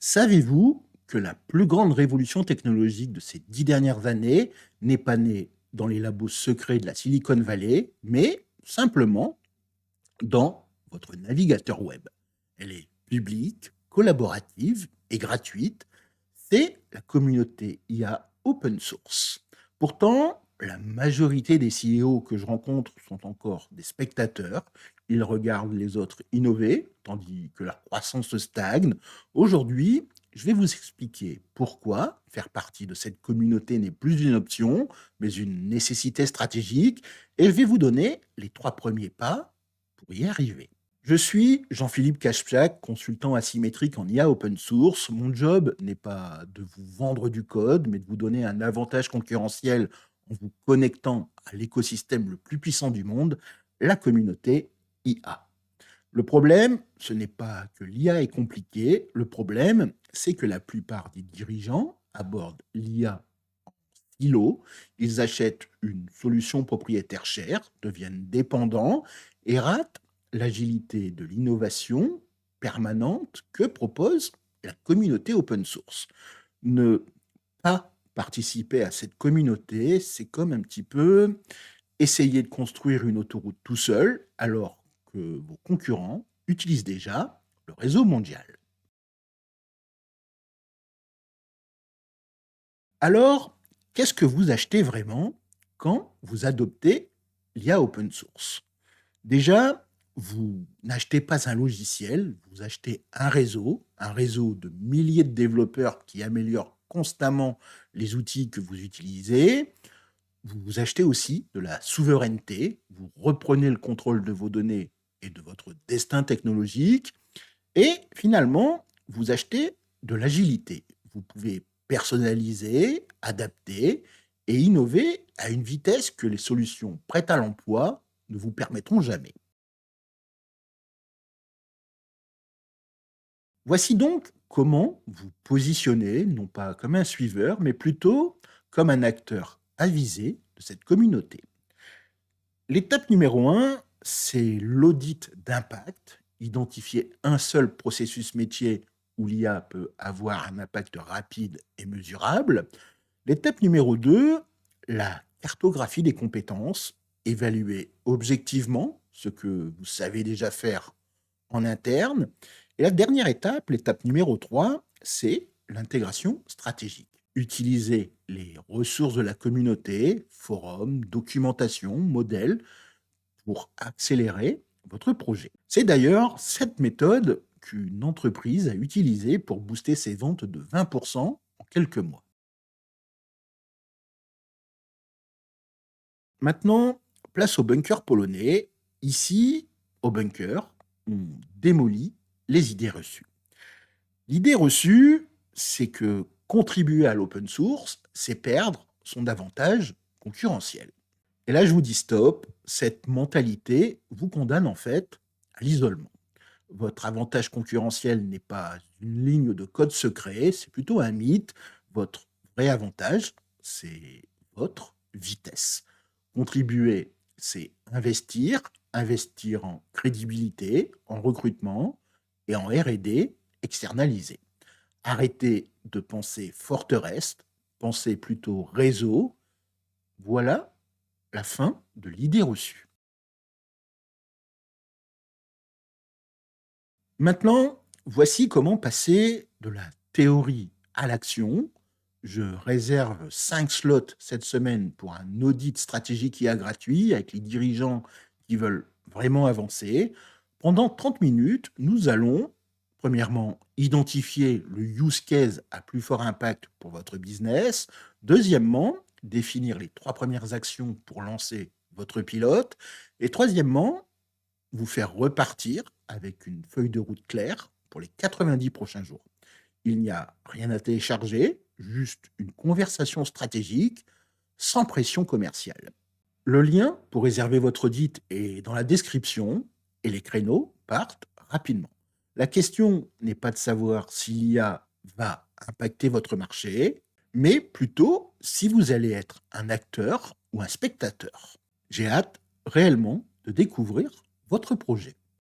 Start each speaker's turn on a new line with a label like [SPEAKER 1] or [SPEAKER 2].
[SPEAKER 1] Savez-vous que la plus grande révolution technologique de ces 10 dernières années n'est pas née dans les labos secrets de la Silicon Valley, mais simplement dans votre navigateur web? Elle est publique, collaborative et gratuite. C'est la communauté IA open source. Pourtant, la majorité des CEO que je rencontre sont encore des spectateurs. Ils regardent les autres innover, tandis que leur croissance stagne. Aujourd'hui, je vais vous expliquer pourquoi faire partie de cette communauté n'est plus une option, mais une nécessité stratégique. Et je vais vous donner les 3 premiers pas pour y arriver. Je suis Jean-Philippe Kachpiak, consultant asymétrique en IA open source. Mon job n'est pas de vous vendre du code, mais de vous donner un avantage concurrentiel en vous connectant à l'écosystème le plus puissant du monde, la communauté IA. Le problème, ce n'est pas que l'IA est compliquée, le problème, c'est que la plupart des dirigeants abordent l'IA silo, ils achètent une solution propriétaire chère, deviennent dépendants et ratent l'agilité de l'innovation permanente que propose la communauté open source. Ne pas participer à cette communauté, c'est comme un petit peu essayer de construire une autoroute tout seul alors que vos concurrents utilisent déjà le réseau mondial. Alors, qu'est-ce que vous achetez vraiment quand vous adoptez l'IA open source? Déjà, vous n'achetez pas un logiciel, vous achetez un réseau de milliers de développeurs qui améliorent constamment les outils que vous utilisez. Vous achetez aussi de la souveraineté, vous reprenez le contrôle de vos données et de votre destin technologique. Et finalement, vous achetez de l'agilité. Vous pouvez personnaliser, adapter et innover à une vitesse que les solutions prêtes à l'emploi ne vous permettront jamais. Voici donc comment vous positionner, non pas comme un suiveur, mais plutôt comme un acteur avisé de cette communauté. L'étape numéro un, c'est l'audit d'impact, identifier un seul processus métier où l'IA peut avoir un impact rapide et mesurable. L'étape numéro 2, la cartographie des compétences, évaluer objectivement ce que vous savez déjà faire en interne. Et la dernière étape, l'étape numéro 3, c'est l'intégration stratégique. Utiliser les ressources de la communauté, forums, documentation, modèles, pour accélérer votre projet. C'est d'ailleurs cette méthode qu'une entreprise a utilisée pour booster ses ventes de 20% en quelques mois. Maintenant, place au bunker polonais. Ici, au bunker, on démolit les idées reçues. L'idée reçue, c'est que contribuer à l'open source, c'est perdre son avantage concurrentiel. Et là, je vous dis stop, cette mentalité vous condamne en fait à l'isolement. Votre avantage concurrentiel n'est pas une ligne de code secret, c'est plutôt un mythe. Votre vrai avantage, c'est votre vitesse. Contribuer, c'est investir, investir en crédibilité, en recrutement et en R&D externalisé. Arrêtez de penser forteresse, pensez plutôt réseau. Voilà la fin de l'idée reçue. Maintenant, voici comment passer de la théorie à l'action. Je réserve 5 slots cette semaine pour un audit stratégique IA gratuit avec les dirigeants qui veulent vraiment avancer. Pendant 30 minutes, nous allons, premièrement, identifier le use case à plus fort impact pour votre business. Deuxièmement, définir les 3 premières actions pour lancer votre pilote. Et troisièmement, vous faire repartir avec une feuille de route claire pour les 90 prochains jours. Il n'y a rien à télécharger, juste une conversation stratégique sans pression commerciale. Le lien pour réserver votre audit est dans la description et les créneaux partent rapidement. La question n'est pas de savoir si l'IA va impacter votre marché, mais plutôt si vous allez être un acteur ou un spectateur. J'ai hâte réellement de découvrir votre projet.